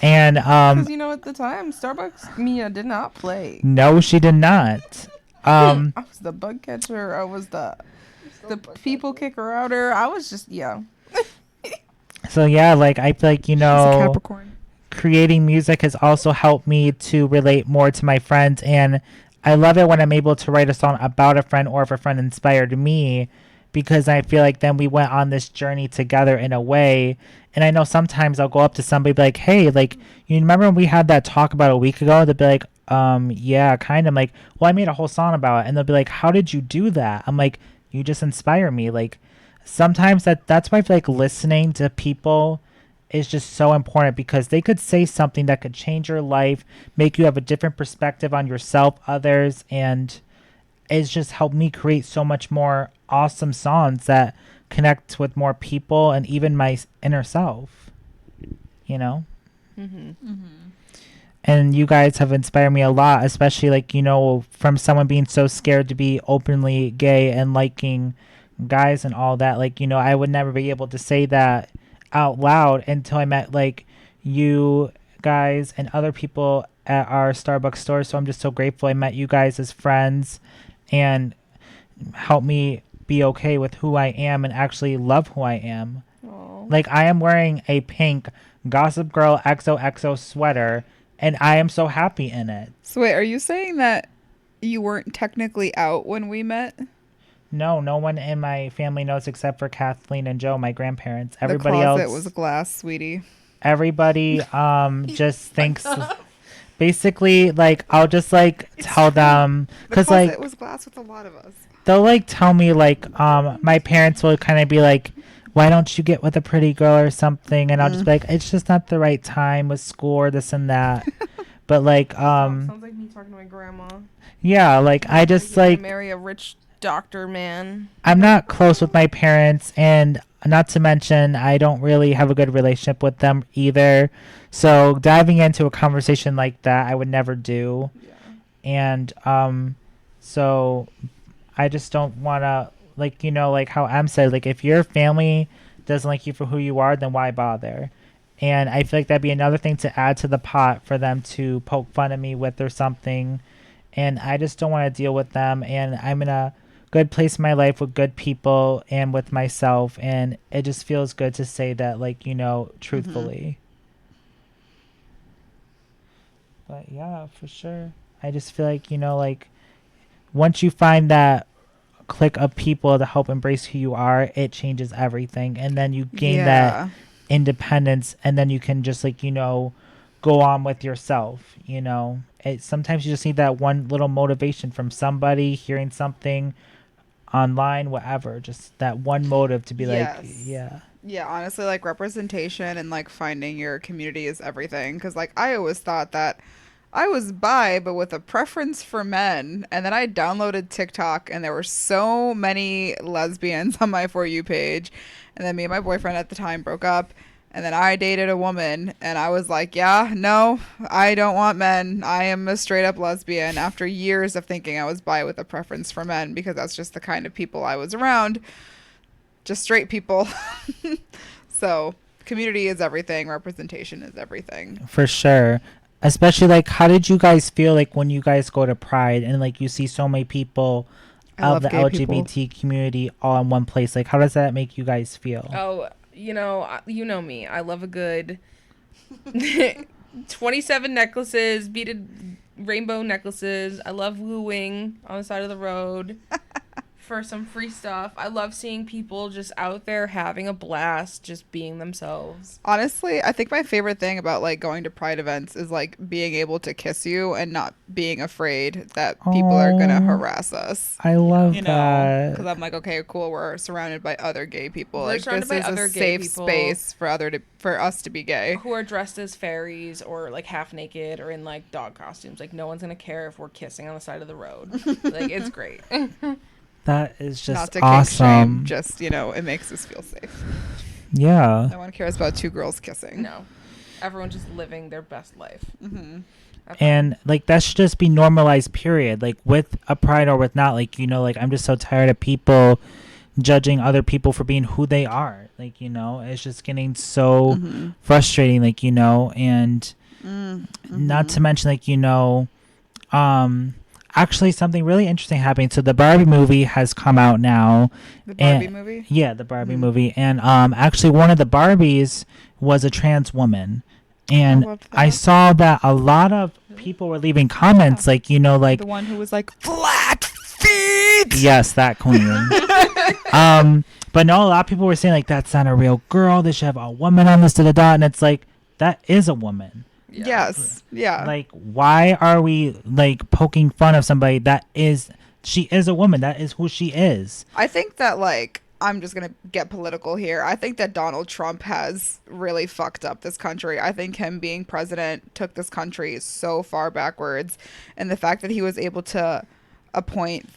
And, Because, you know, at the time, Starbucks, Mia did not play. no, she did not. I was the bug catcher. I was the people kicker outer. I was just, yeah. So, yeah, like, I feel like, you She's a know, Capricorn. creating music has also helped me to relate more to my friends. And I love it when I'm able to write a song about a friend, or if a friend inspired me, because I feel like then we went on this journey together in a way. And I know sometimes I'll go up to somebody and be like, hey, like, you remember when we had that talk about a week ago? They'll be like, yeah, kind of. I'm like, well, I made a whole song about it. And they'll be like, how did you do that? I'm like, you just inspire me. Like, sometimes that's why I feel like listening to people is just so important, because they could say something that could change your life, make you have a different perspective on yourself, others, and it's just helped me create so much more awesome songs that connect with more people and even my inner self, you know? And you guys have inspired me a lot, especially, like, you know, from someone being so scared to be openly gay and liking guys and all that. Like, you know, I would never be able to say that out loud until I met, like, you guys and other people at our Starbucks store. So I'm just so grateful I met you guys as friends and helped me be okay with who I am and actually love who I am. Aww. Like, I am wearing a pink Gossip Girl XOXO sweater, and I am so happy in it. So wait, are you saying that you weren't technically out when we met? No one in my family knows except for Kathleen and Joe, my grandparents. Everybody the closet else was glass, sweetie. Everybody just thinks, basically, like, I'll just like tell them, because like it was glass with a lot of us. they'll like tell me, like, my parents will kind of be like, why don't you get with a pretty girl or something? And I'll just be like, it's just not the right time with school or this and that. But like sounds like me talking to my grandma. yeah, like, I just like marry a rich doctor man. I'm not close with my parents, and not to mention I don't really have a good relationship with them either. So diving into a conversation like that, I would never do. And so I just don't want to, like, like how Em said, like, if your family doesn't like you for who you are, then why bother? And I feel like that'd be another thing to add to the pot for them to poke fun at me with or something. And I just don't want to deal with them. And I'm in a good place in my life with good people and with myself. And it just feels good to say that, like, truthfully. But yeah, for sure. I just feel like, like once you find that clique of people to help embrace who you are, it changes everything. And then you gain that independence, and then you can just, like, go on with yourself. Sometimes you just need that one little motivation from somebody, hearing something online, whatever, just that one motive to be like, yeah, honestly, like, representation and, like, finding your community is everything. Because, like, I always thought that I was bi, but with a preference for men. And then I downloaded TikTok, and there were so many lesbians on my For You page. And then me and my boyfriend at the time broke up. And then I dated a woman, and I was like, yeah, no, I don't want men. I am a straight up lesbian after years of thinking I was bi with a preference for men, because that's just the kind of people I was around. Just straight people. So community is everything. Representation is everything. For sure. Especially, like, how did you guys feel, like, when you guys go to Pride and, like, you see so many people of the LGBT community all in one place? Like, how does that make you guys feel? Oh, you know me. I love a good 27 necklaces, beaded rainbow necklaces. I love wooing on the side of the road for some free stuff. I love seeing people just out there having a blast, just being themselves. Honestly, I think my favorite thing about, like, going to Pride events is, like, being able to kiss you and not being afraid that people are gonna harass us. I love that. Because I'm like, okay, cool, we're surrounded by other gay people. We're like, surrounded this by is other a gay safe people space for us to be gay. Who are dressed as fairies or, like, half naked or in, like, dog costumes. Like, no one's gonna care if we're kissing on the side of the road. Like, it's great. That is just not to awesome. Shame, just, it makes us feel safe. Yeah. No one cares about two girls kissing. No. Everyone's just living their best life. Mm-hmm. And, like, that should just be normalized, period. Like, with a Pride or with not, like, like, I'm just so tired of people judging other people for being who they are. Like, it's just getting so frustrating, like, and not to mention, like, actually something really interesting happening. So the Barbie movie has come out now. The Barbie movie? Yeah, the Barbie movie. And actually one of the Barbies was a trans woman. And I saw that a lot of people were leaving comments like, like the one who was like, flat feet. Yes, that queen. But no, a lot of people were saying, like, that's not a real girl. They should have a woman on this, da-da-da. And it's like, that is a woman. Yeah. Yes. Yeah. Like, why are we, like, poking fun of somebody she is a woman. That is who she is. I think that, like, I'm just going to get political here. I think that Donald Trump has really fucked up this country. I think him being president took this country so far backwards. And the fact that he was able to appoint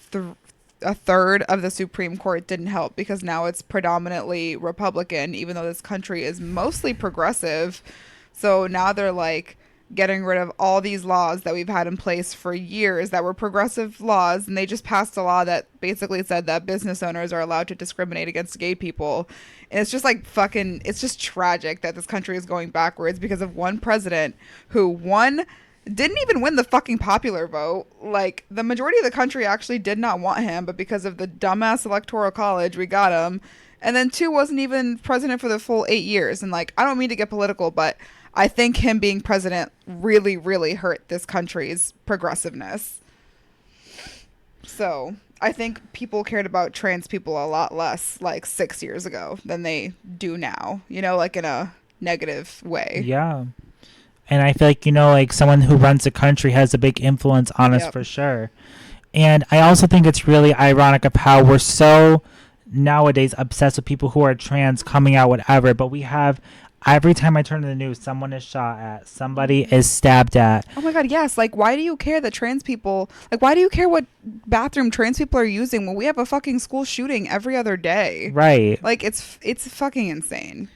a third of the Supreme Court didn't help, because now it's predominantly Republican, even though this country is mostly progressive. So now they're, like, getting rid of all these laws that we've had in place for years that were progressive laws, and they just passed a law that basically said that business owners are allowed to discriminate against gay people. And it's just, like, it's just tragic that this country is going backwards because of one president who didn't even win the fucking popular vote. Like, the majority of the country actually did not want him, but because of the dumbass electoral college, we got him. And then two, wasn't even president for the full 8 years. And, like, I don't mean to get political, but I think him being president really, really hurt this country's progressiveness. So I think people cared about trans people a lot less, like, 6 years ago than they do now, like, in a negative way. Yeah. And I feel like, like, someone who runs the country has a big influence on us for sure. And I also think it's really ironic of how we're so nowadays obsessed with people who are trans coming out, whatever, but we have, every time I turn to the news, someone is shot at, somebody is stabbed at. Oh my God, yes. Like, why do you care that trans people, like, why do you care what bathroom trans people are using when we have a fucking school shooting every other day? Right. Like, it's fucking insane.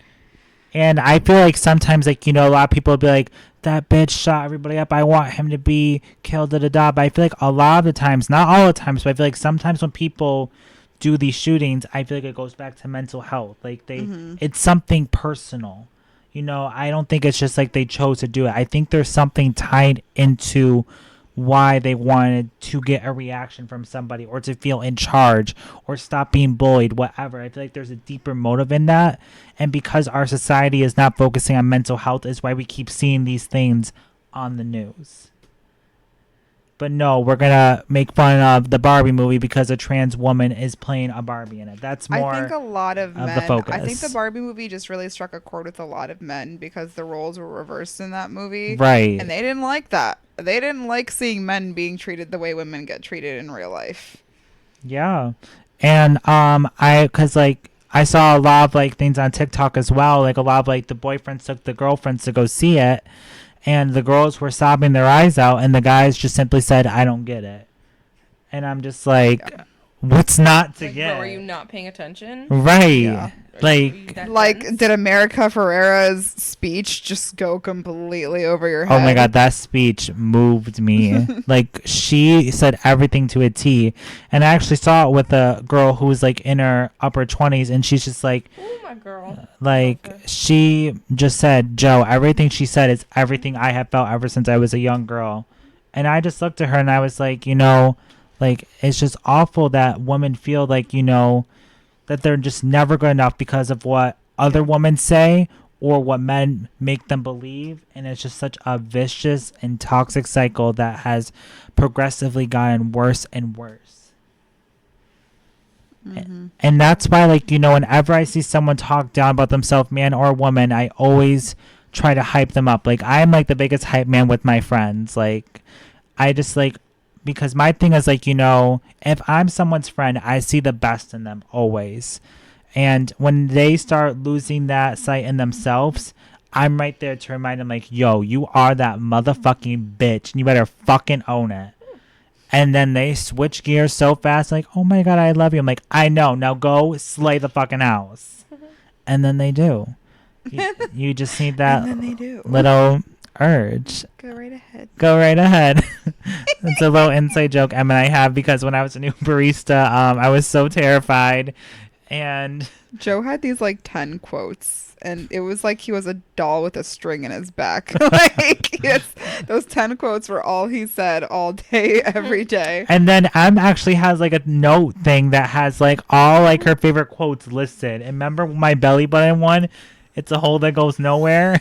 And I feel like sometimes, like, you know, a lot of people will be like, that bitch shot everybody up. I want him to be killed, da da da. But I feel like a lot of the times, not all the times, but I feel like sometimes when people do these shootings, I feel like it goes back to mental health. Like it's something personal. You know, I don't think it's just like they chose to do it. I think there's something tied into why they wanted to get a reaction from somebody or to feel in charge or stop being bullied, whatever. I feel like there's a deeper motive in that. And because our society is not focusing on mental health is why we keep seeing these things on the news. But no, we're going to make fun of the Barbie movie because a trans woman is playing a Barbie in it. That's more I think a lot of men, the focus. I think the Barbie movie just really struck a chord with a lot of men because the roles were reversed in that movie. Right. And they didn't like that. They didn't like seeing men being treated the way women get treated in real life. Yeah. And cuz like I saw a lot of like things on TikTok as well, like a lot of like the boyfriends took the girlfriends to go see it and the girls were sobbing their eyes out and the guys just simply said, I don't get it. And I'm just like, what's not to Like, get? bro, are you not paying attention? Right. Yeah. Like Did America Ferrera's speech just go completely over your head? oh my god, that speech moved me. Like she said everything to a T. And I actually saw it with a girl who was like in her upper 20s and she's just like Oh, my girl. like she just said, Joe, everything she said is everything I have felt ever since I was a young girl. And I just looked at her and I was like, you know, like it's just awful that women feel like, you know, that they're just never good enough because of what other women say or what men make them believe. And it's just such a vicious and toxic cycle that has progressively gotten worse and worse. And that's why, like, you know, whenever I see someone talk down about themselves, man or woman, I always try to hype them up. Like, I'm like the biggest hype man with my friends. Like, I just like, because my thing is like, you know, if I'm someone's friend, I see the best in them always. And when they start losing that sight in themselves, I'm right there to remind them like, yo, you are that motherfucking bitch and you better fucking own it. And then they switch gears so fast, like, oh my god, I love you. I'm like, I know, now go slay the fucking house. And then they do. You just need that And then they do. little urge. Go right ahead. Go right ahead. It's a little inside joke Em and I have because when I was a new barista, I was so terrified. And Joe had these like 10 quotes, and it was like he was a doll with a string in his back. Like those 10 quotes were all he said all day, every day. and then Em actually has like a note thing that has like all like her favorite quotes listed. And remember my belly button one? It's a hole that goes nowhere.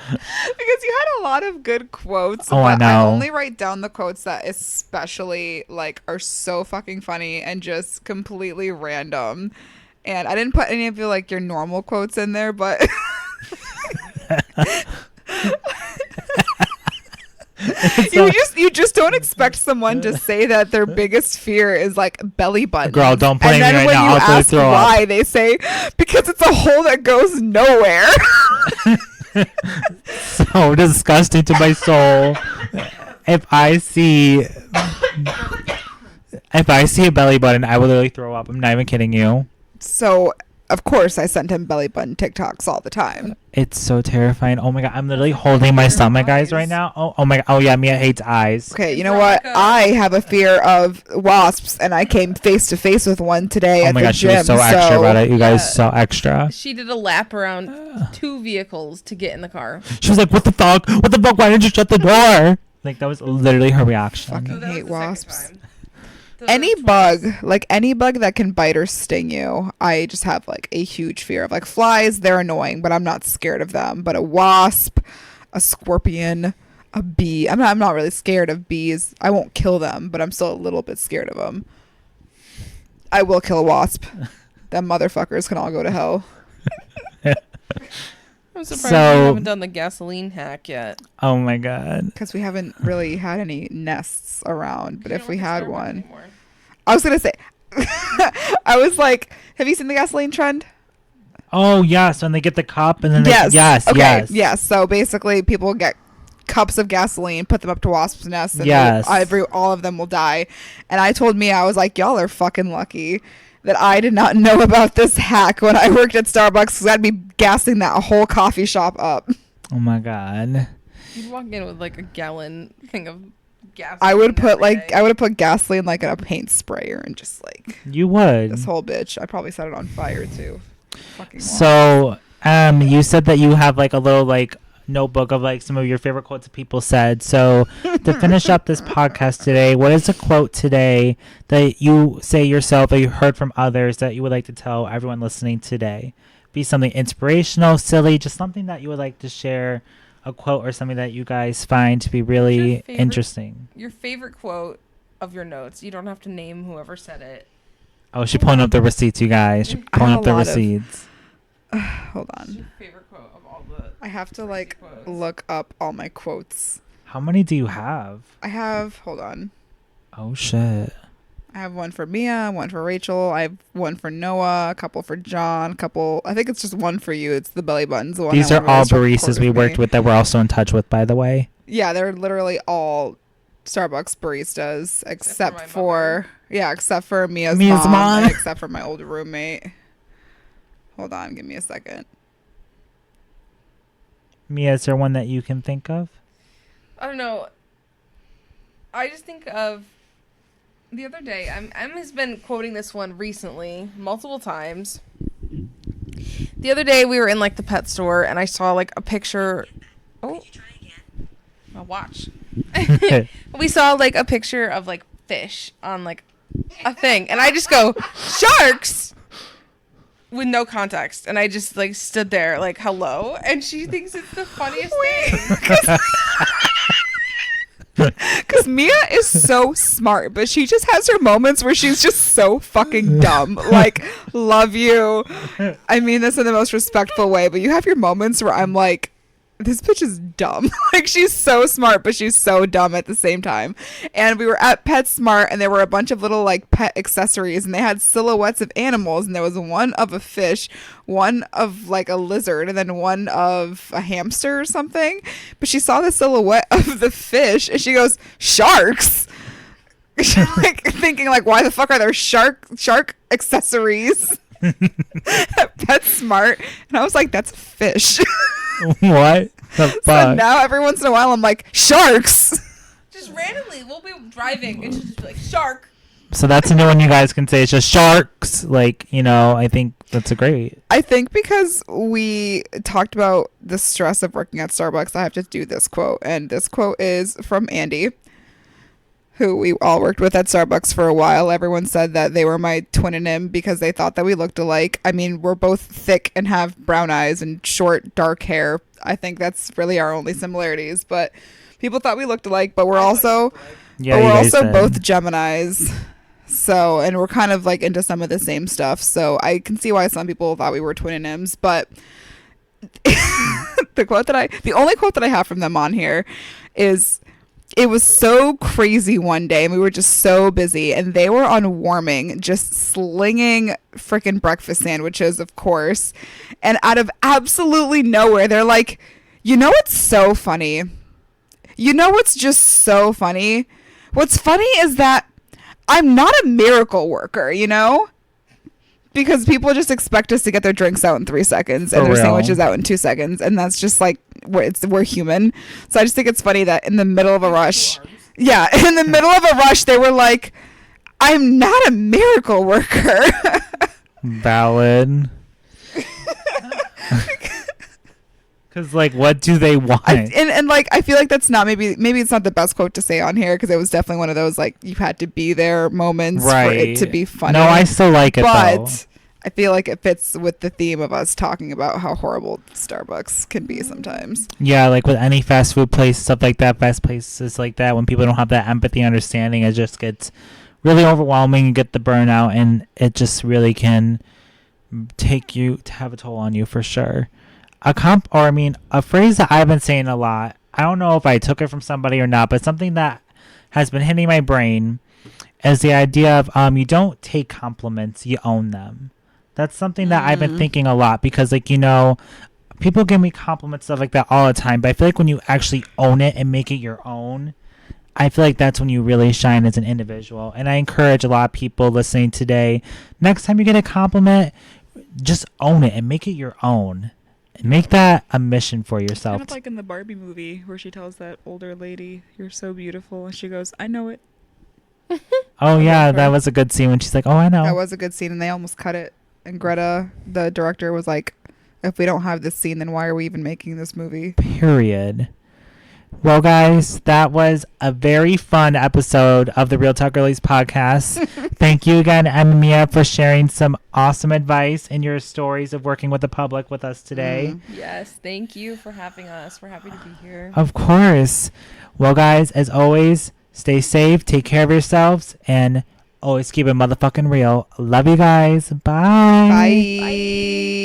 Because you had a lot of good quotes. Oh, I but know. only write down the quotes that especially like are so fucking funny and just completely random. And I didn't put any of your normal quotes in there, but you just don't expect someone to say that their biggest fear is like belly button. Girl, don't blame me and then right when now. you I'll totally ask throw why, up. they say because it's a hole that goes nowhere. So disgusting to my soul. If I see a belly button, I will literally throw up. I'm not even kidding you. So of course I sent him belly button TikToks all the time. It's so terrifying. Oh my god, I'm literally holding my stomach, guys, right now. Oh my god. Oh yeah, Mia hates eyes. Okay, you know what? I have a fear of wasps, and I came face to face with one today Oh at my the god, she gym. was so extra about it. You guys, so extra. She did a lap around 2 vehicles to get in the car. She was like, "What the fuck? What the fuck? Why didn't you shut the door?" Like that was literally her reaction. Fucking So that was hate the second wasps. time. So Any there bug, was twice. like any bug that can bite or sting you, I just have like a huge fear of. Like flies, they're annoying, but I'm not scared of them. But a wasp, a scorpion, a bee. I'm not really scared of bees. I won't kill them, but I'm still a little bit scared of them. I will kill a wasp. Them motherfuckers can all go to hell. I'm surprised So- we haven't done the gasoline hack yet. Oh my god. Because we haven't really had any nests around. But You if don't we work at had Starbucks one, anymore. I was gonna say, I was like, have you seen the gasoline trend? Oh yes, when they get the cup and then they, yes, Okay. yes. Yes. So basically, people get cups of gasoline, put them up to wasps' nests, and Yes. all of them will die. And I told Mia, I was like, y'all are fucking lucky. that I did not know about this hack when I worked at Starbucks, because I'd be gassing that whole coffee shop up. Oh my god. You'd walk in with like a gallon thing of gas. I would have put gasoline like in a paint sprayer and just like You would. this whole bitch. I probably set it on fire too. Fucking So, you said that you have like a little like notebook of like some of your favorite quotes that people said. So, to finish up this podcast today, what is a quote today that you say yourself that you heard from others that you would like to tell everyone listening today? Be something inspirational, silly, just something that you would like to share, a quote or something that you guys find to be really interesting. Your favorite quote of your notes. You don't have to name whoever said it. Oh, she's pulling up the receipts, you guys. She's pulling up the receipts. Hold What's on. your favorite quote of all the... I have to like quotes? look up all my quotes. How many do you have? I have, hold on. Oh, shit. I have one for Mia, one for Rachel. I have one for Noah, a couple for John, a couple. I think it's just one for you. It's the belly buttons. The one These that are all really baristas we worked with that we're also in touch with, by the way. Yeah, they're literally all Starbucks baristas, except for Mia's mom, and except for my old roommate. Hold on, give me a second. Mia, is there one that you can think of? I don't know. I just think of the other day. Em has been quoting this one recently, multiple times. The other day we were in like the pet store and I saw like a picture. Oh, my watch. We saw like a picture of like fish on like a thing, and I just go, sharks, with no context, and I just like stood there like, hello, and she thinks it's the funniest thing. Because Mia is so smart, but she just has her moments where she's just so fucking dumb. Like, love you. I mean this in the most respectful way, but you have your moments where I'm like, this bitch is dumb. Like, she's so smart, but she's so dumb at the same time. And we were at PetSmart, and there were a bunch of little like pet accessories, and they had silhouettes of animals, and there was one of a fish, one of like a lizard, and then one of a hamster or something. But she saw the silhouette of the fish, and she goes, sharks. Like, thinking like, why the fuck are there shark accessories at PetSmart? And I was like, that's a fish. What the fuck? So now every once in a while I'm like, sharks. Just randomly, we'll be driving and she'll just be like, shark. So that's a new one you guys can say. It's just sharks. Like, you know, I think that's a great. I think because we talked about the stress of working at Starbucks, I have to do this quote. And this quote is from Andy, who we all worked with at Starbucks for a while. Everyone said that they were my twin because they thought that we looked alike. I mean, we're both thick and have brown eyes and short, dark hair. I think that's really our only similarities. But people thought we looked alike, but we're also both Geminis. So, and we're kind of like into some of the same stuff. So I can see why some people thought we were twin. But the only quote that I have from them on here is, it was so crazy one day, and we were just so busy, and they were on warming, just slinging freaking breakfast sandwiches, of course. And out of absolutely nowhere, they're like, you know what's so funny? You know what's just so funny? What's funny is that I'm not a miracle worker, you know? Because people just expect us to get their drinks out in 3 seconds and their sandwiches out in 2 seconds. And that's just like, we're human. So I just think it's funny that in the middle of a rush, they were like, I'm not a miracle worker. Valid. Because, like, what do they want? And like, I feel like that's not, maybe it's not the best quote to say on here, because it was definitely one of those, like, you had to be there moments for it to be funny. No, I still like it, but though. I feel like it fits with the theme of us talking about how horrible Starbucks can be sometimes. Yeah, like with any fast food place, stuff like that, fast places like that, when people don't have that empathy, understanding, it just gets really overwhelming. You get the burnout, and it just really can have a toll on you for sure. A phrase that I've been saying a lot, I don't know if I took it from somebody or not, but something that has been hitting my brain is the idea of you don't take compliments, you own them. That's something that I've been thinking a lot, because, like, you know, people give me compliments, stuff like that all the time, but I feel like when you actually own it and make it your own, I feel like that's when you really shine as an individual. And I encourage a lot of people listening today, next time you get a compliment, just own it and make it your own. Make that a mission for yourself. Kind of like in the Barbie movie where she tells that older lady, "You're so beautiful," and she goes, "I know it." Oh, yeah, love that her. was a good scene when she's like, oh, I know. That was a good scene, and they almost cut it. And Greta, the director, was like, if we don't have this scene, then why are we even making this movie? Period. Well, guys, that was a very fun episode of the Real Talk Girlies podcast. Thank you again, Em and Mia, for sharing some awesome advice and your stories of working with the public with us today. Yes, thank you for having us. We're happy to be here. Of course. Well, guys, as always, stay safe, take care of yourselves, and always keep it motherfucking real. Love you guys. Bye. Bye.